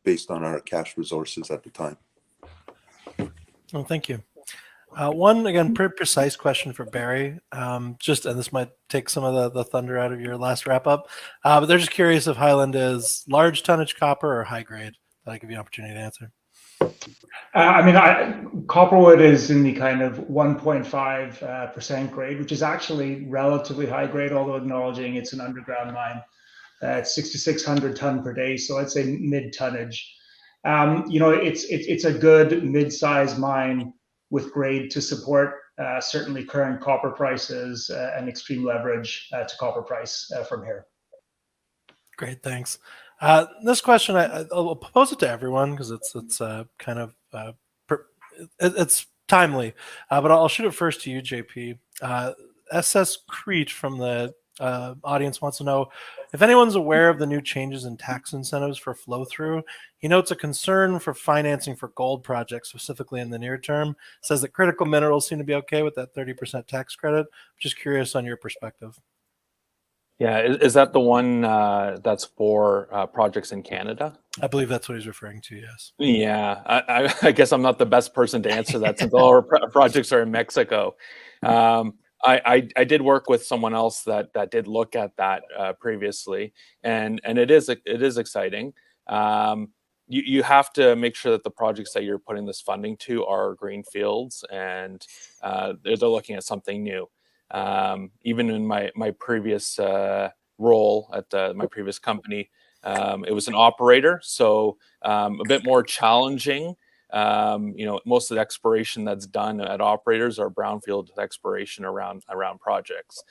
based on our cash resources at the time. Well, thank you. One, again, pretty precise question for Barry. And this might take some of the thunder out of your last wrap up, but they're just curious if Highland is large tonnage copper or high grade. That I give you an opportunity to answer. Copperwood is in the kind of 1.5% grade, which is actually relatively high grade, although acknowledging it's an underground mine. It's 6,600 ton per day, so I'd say mid tonnage. It's a good mid-sized mine with grade to support certainly current copper prices and extreme leverage to copper price from here. Great, thanks. This question I'll pose it to everyone because it's kind of it's timely, but I'll shoot it first to you, JP. SS Crete from the audience wants to know if anyone's aware of the new changes in tax incentives for flow through. He notes a concern for financing for gold projects, specifically in the near term. Says that critical minerals seem to be okay with that 30% tax credit. Just curious on your perspective. Yeah, is that the one that's for projects in Canada? I believe that's what he's referring to, yes. Yeah, I guess I'm not the best person to answer that since all our projects are in Mexico. I did work with someone else that did look at that previously, and it is exciting. You have to make sure that the projects that you're putting this funding to are green fields, and they're looking at something new. Even in my previous role at my previous company, it was an operator, so a bit more challenging. Most of the exploration that's done at operators are brownfield exploration around projects.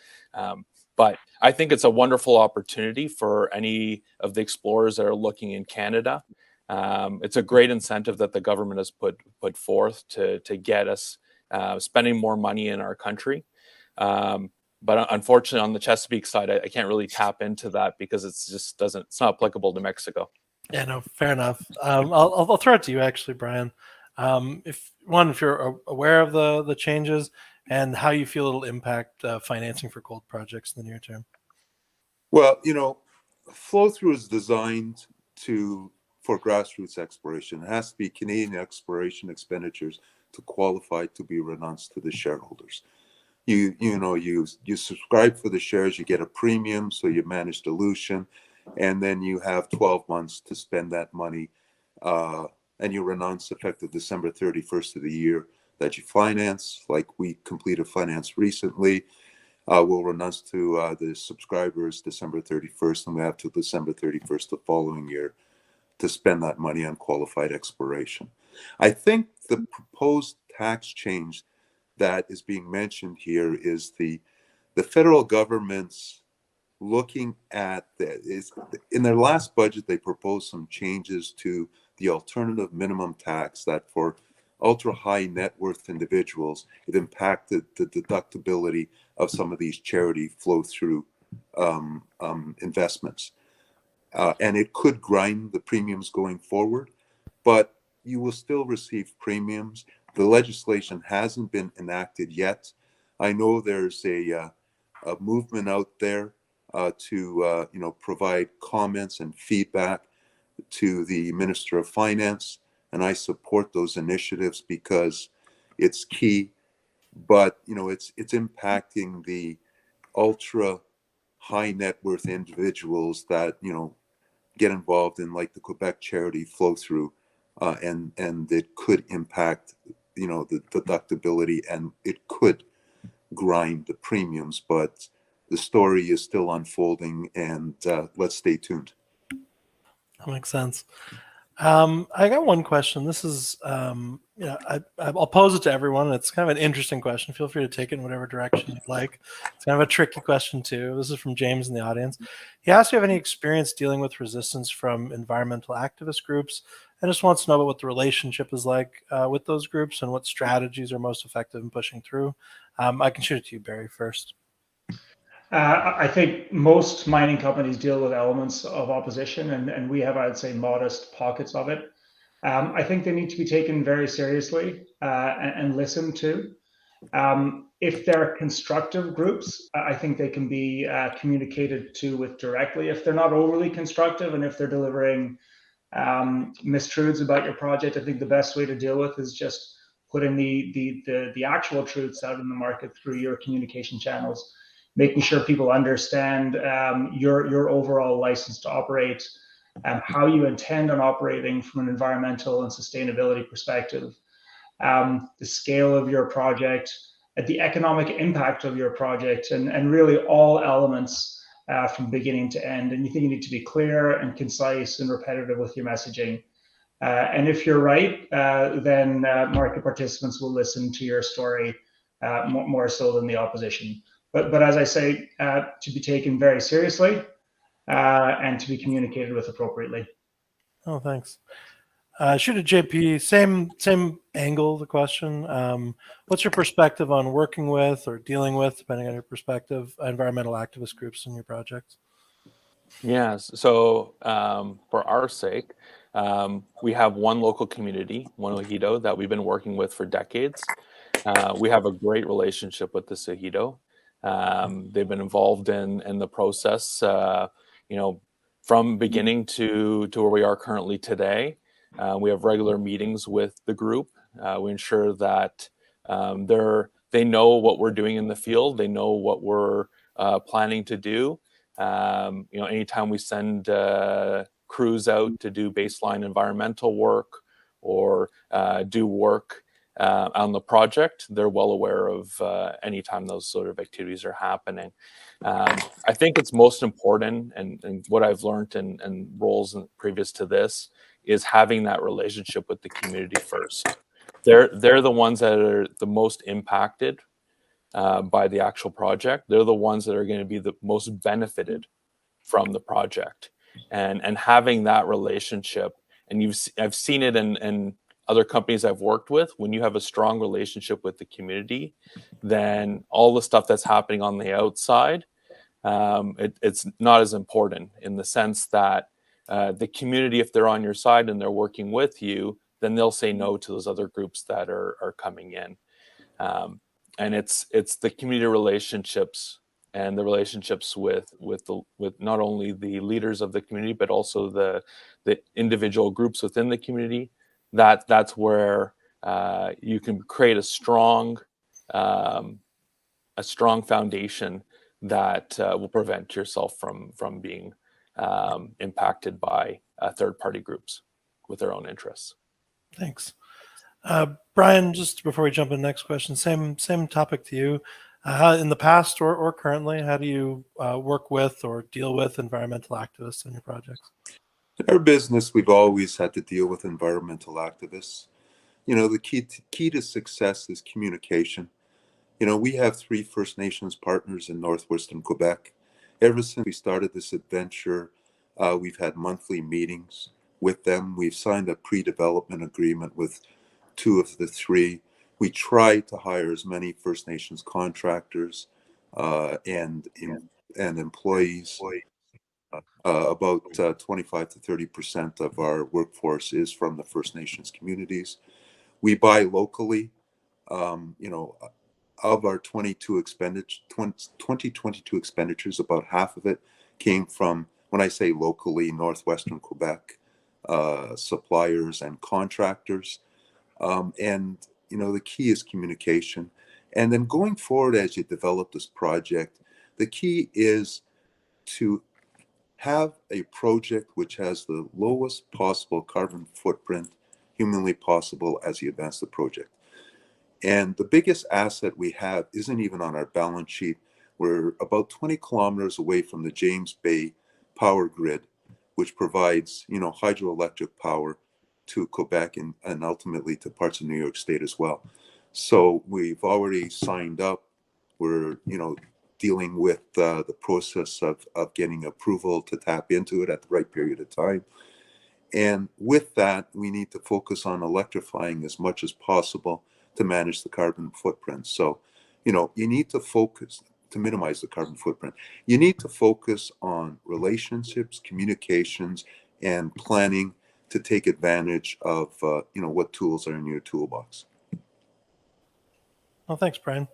But I think it's a wonderful opportunity for any of the explorers that are looking in Canada. It's a great incentive that the government has put forth to get us spending more money in our country. But unfortunately, on the Chesapeake side, I can't really tap into that because it's not applicable to Mexico. Yeah, no, fair enough. I'll throw it to you actually, Brian. If you're aware of the changes and how you feel it'll impact financing for gold projects in the near term. Well, flow through is designed for grassroots exploration. It has to be Canadian exploration expenditures to qualify to be renounced to the shareholders. You subscribe for the shares, you get a premium, so you manage dilution, and then you have 12 months to spend that money, and you renounce effective December 31st of the year that you finance. Like we completed finance recently, we'll renounce to the subscribers December 31st, and we have to December 31st the following year to spend that money on qualified exploration. I think the proposed tax change that is being mentioned here is the federal government's looking at in their last budget, they proposed some changes to the alternative minimum tax that for ultra high net worth individuals, it impacted the deductibility of some of these charity flow through investments. And it could grind the premiums going forward, but you will still receive premiums. The legislation hasn't been enacted yet. I know there's a movement out there to provide comments and feedback to the Minister of Finance, and I support those initiatives because it's key. But it's impacting the ultra high net worth individuals that get involved in like the Quebec charity flow through, and it could impact the deductibility, and it could grind the premiums, but the story is still unfolding, and let's stay tuned. That makes sense. I got one question. This is, I'll pose it to everyone. It's kind of an interesting question. Feel free to take it in whatever direction you'd like. It's kind of a tricky question too. This is from James in the audience. He asked if you have any experience dealing with resistance from environmental activist groups, and just wants to know about what the relationship is like with those groups and what strategies are most effective in pushing through. I can shoot it to you, Barry, first. I think most mining companies deal with elements of opposition, and we have, I'd say, modest pockets of it. I think they need to be taken very seriously and listened to. If they're constructive groups, I think they can be communicated to with directly. If they're not overly constructive and if they're delivering mistruths about your project, I think the best way to deal with is just putting the actual truths out in the market through your communication channels, making sure people understand your overall license to operate, how you intend on operating from an environmental and sustainability perspective, the scale of your project, the economic impact of your project, and really all elements from beginning to end. And you think you need to be clear and concise and repetitive with your messaging. And if you're right, then market participants will listen to your story more so than the opposition. But as I say, to be taken very seriously and to be communicated with appropriately. Oh, thanks. Shoot at JP, same angle of the question. What's your perspective on working with or dealing with, depending on your perspective, environmental activist groups in your projects? Yes. So for our sake, we have one local community, one Ejido, that we've been working with for decades. We have a great relationship with the Ejido. They've been involved in the process, from beginning to where we are currently today. We have regular meetings with the group. We ensure that they know what we're doing in the field. They know what we're planning to do. Anytime we send crews out to do baseline environmental work or do work on the project, they're well aware of anytime those sort of activities are happening. I think it's most important, and what I've learned in roles previous to this, is having that relationship with the community first. They're the ones that are the most impacted by the actual project. They're the ones that are going to be the most benefited from the project, and having that relationship. And I've seen it in other companies I've worked with. When you have a strong relationship with the community, then all the stuff that's happening on the outside, it's not as important, in the sense that the community, if they're on your side and they're working with you, then they'll say no to those other groups that are coming in. And it's the community relationships and the relationships with not only the leaders of the community, but also the individual groups within the community. That's where you can create a strong foundation that will prevent yourself from being impacted by third-party groups with their own interests. Thanks. Brian, just before we jump in the next question, same topic to you. How, in the past or currently, how do you work with or deal with environmental activists in your projects? In our business, we've always had to deal with environmental activists. The key to success is communication. We have 3 First Nations partners in northwestern Quebec. Ever since we started this adventure, we've had monthly meetings with them. We've signed a pre-development agreement with 2 of the 3. We try to hire as many First Nations contractors and employees. About 25 to 30% of our workforce is from the First Nations communities. We buy locally. Of our 2022 expenditures, about half of it came from, when I say locally, northwestern Quebec suppliers and contractors. And the key is communication. And then going forward, as you develop this project, the key is to have a project which has the lowest possible carbon footprint humanly possible as you advance the project. And the biggest asset we have isn't even on our balance sheet. We're about 20 kilometers away from the James Bay power grid, which provides, hydroelectric power to Quebec and ultimately to parts of New York State as well. So we've already signed up. We're, dealing with the process of getting approval to tap into it at the right period of time. And with that, we need to focus on electrifying as much as possible to manage the carbon footprint. So, you need to focus to minimize the carbon footprint. You need to focus on relationships, communications, and planning to take advantage of, what tools are in your toolbox. Well, thanks, Brian.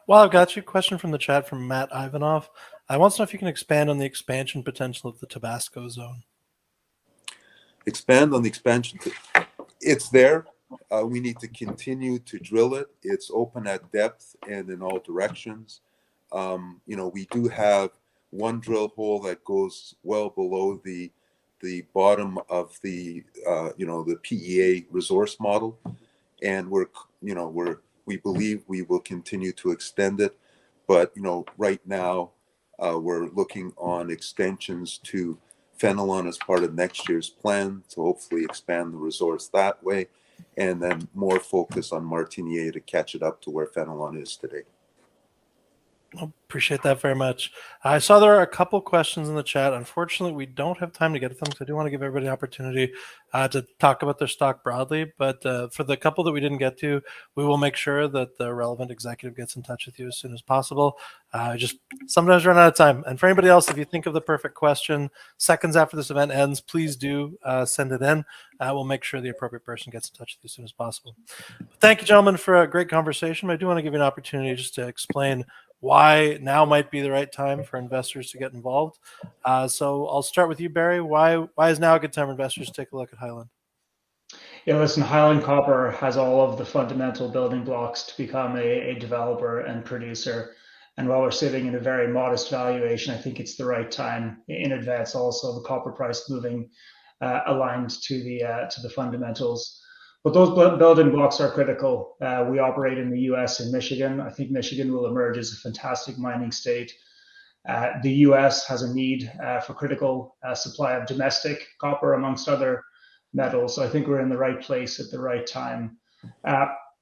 While I've got you, question from the chat from Matt Ivanov. I want to know if you can expand on the expansion potential of the Tabasco zone. expand on the expansion. It's there. We need to continue to drill it. It's open at depth and in all directions. We do have one drill hole that goes well below the bottom of the the PEA resource model, and we believe we will continue to extend it. But right now we're looking on extensions to Fenelon as part of next year's plan to hopefully expand the resource that way, and then more focus on Martiniere to catch it up to where Fenelon is today. Appreciate that very much. I saw there are a couple questions in the chat. Unfortunately, we don't have time to get to them, because I do want to give everybody an opportunity to talk about their stock broadly. But for the couple that we didn't get to, we will make sure that the relevant executive gets in touch with you as soon as possible. Just sometimes run out of time. And for anybody else, if you think of the perfect question seconds after this event ends, please do send it in. We'll make sure the appropriate person gets in touch with you as soon as possible. But thank you, gentlemen, for a great conversation. I do want to give you an opportunity just to explain why now might be the right time for investors to get involved. So I'll start with you, Barry. Why is now a good time for investors to take a look at Highland? Yeah, listen, Highland Copper has all of the fundamental building blocks to become a developer and producer. And while we're sitting in a very modest valuation, I think it's the right time in advance. Also, the copper price moving aligned to the fundamentals. But those building blocks are critical. We operate in the US and Michigan. I think Michigan will emerge as a fantastic mining state. The US has a need for critical supply of domestic copper, amongst other metals. So I think we're in the right place at the right time.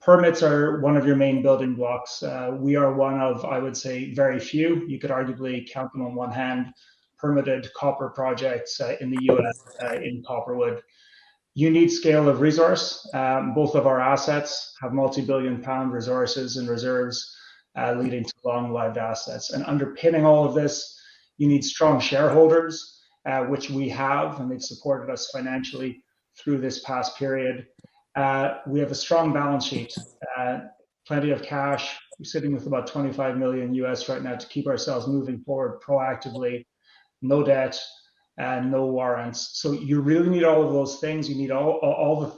Permits are one of your main building blocks. We are one of, I would say, very few, you could arguably count them on one hand, permitted copper projects in the US in Copperwood. You need scale of resource. Both of our assets have multi-billion-pound resources and reserves, leading to long-lived assets. And underpinning all of this, you need strong shareholders, which we have, and they've supported us financially through this past period. We have a strong balance sheet, plenty of cash. We're sitting with about 25 million US right now to keep ourselves moving forward proactively. No debt. And no warrants. So you really need all of those things. You need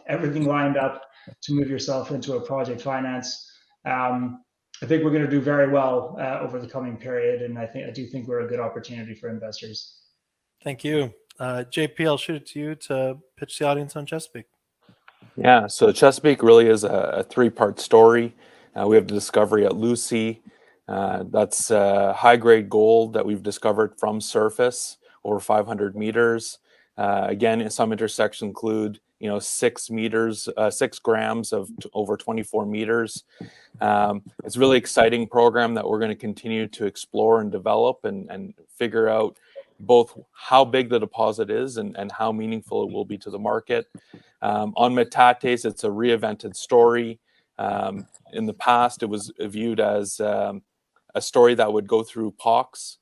everything lined up to move yourself into a project finance. I think we're going to do very well over the coming period, and I do think we're a good opportunity for investors. Thank you, JP. I'll shoot it to you to pitch the audience on Chesapeake. Yeah, so Chesapeake really is a three-part story. We have the discovery at Lucy. That's high-grade gold that we've discovered from surface, over 500 meters. Again, some intersections include, 6 grams of over 24 meters. It's a really exciting program that we're going to continue to explore and develop and figure out both how big the deposit is and how meaningful it will be to the market. On Metates, it's a reinvented story. In the past, it was viewed as a story that would go through POX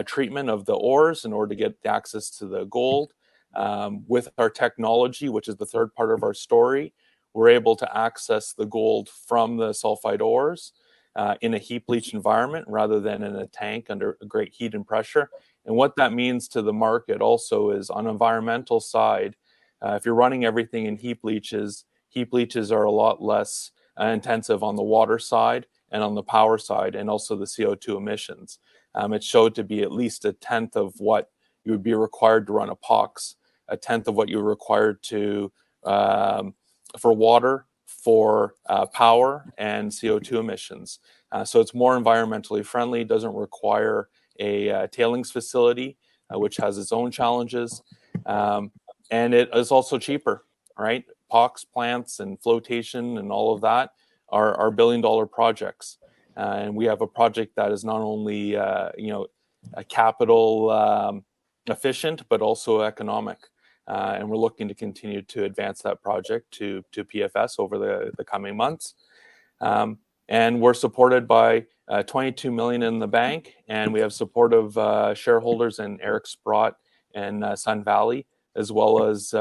treatment of the ores in order to get access to the gold. With our technology, which is the third part of our story, we're able to access the gold from the sulfide ores in a heap leach environment rather than in a tank under great heat and pressure. And what that means to the market also is on environmental side, if you're running everything in heap leaches are a lot less intensive on the water side and on the power side, and also the CO2 emissions. It showed to be at least a tenth of what you would be required to run a POX, a tenth of what you're required to for water, for power, and CO2 emissions. So it's more environmentally friendly, doesn't require a tailings facility, which has its own challenges. And it is also cheaper, right? POX plants and flotation and all of that are billion-dollar projects. And we have a project that is not only a capital efficient, but also economic. And we're looking to continue to advance that project to PFS over the coming months. And we're supported by 22 million in the bank, and we have supportive shareholders in Eric Sprott and Sun Valley, as well as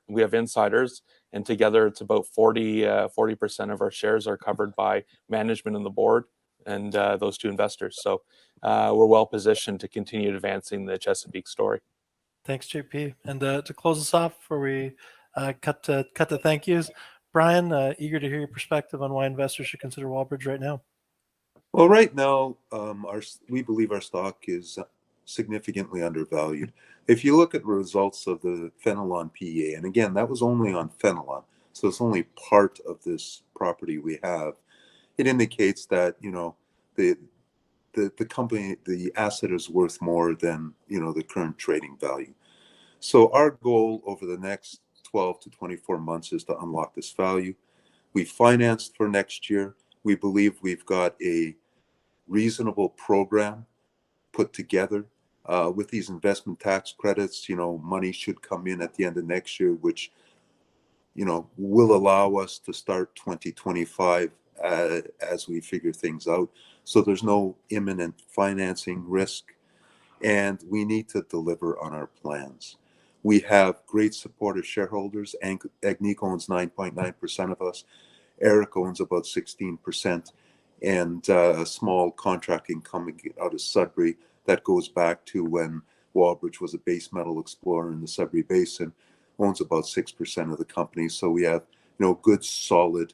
we have insiders. And together, it's about 40% of our shares are covered by management and the board and those two investors. So we're well positioned to continue advancing the Chesapeake story. Thanks, JP. And to close us off before we cut to thank yous, Brian, eager to hear your perspective on why investors should consider Wallbridge right now. Well, right now, we believe our stock is significantly undervalued. If you look at the results of the Fenelon PEA, and again, that was only on Fenelon, so it's only part of this property we have. It indicates that the company, the asset is worth more than the current trading value. So our goal over the next 12 to 24 months is to unlock this value. We financed for next year. We believe we've got a reasonable program put together with these investment tax credits. Money should come in at the end of next year, which will allow us to start 2025 as we figure things out. So there's no imminent financing risk, and we need to deliver on our plans. We have great supportive shareholders. Agnico owns 9.9% of us. Eric owns about 16%, and a small contracting coming out of Sudbury that goes back to when Wallbridge was a base metal explorer in the Sudbury Basin, owns about 6% of the company. So we have good, solid,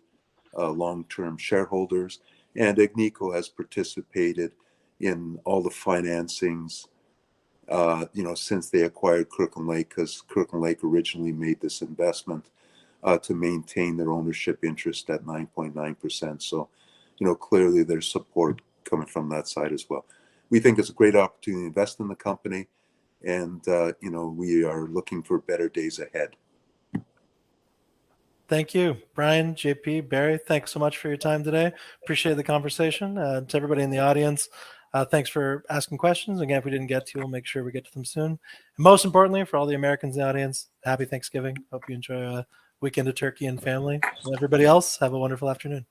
long-term shareholders. And Agnico has participated in all the financings, since they acquired Kirkland Lake, because Kirkland Lake originally made this investment to maintain their ownership interest at 9.9%. So, clearly there's support coming from that side as well. We think it's a great opportunity to invest in the company, and, we are looking for better days ahead. Thank you, Brian, JP, Barry. Thanks so much for your time today. Appreciate the conversation. To everybody in the audience, thanks for asking questions. Again, if we didn't get to, we'll make sure we get to them soon. And most importantly, for all the Americans in the audience, happy Thanksgiving. Hope you enjoy a weekend of turkey and family. And everybody else, have a wonderful afternoon.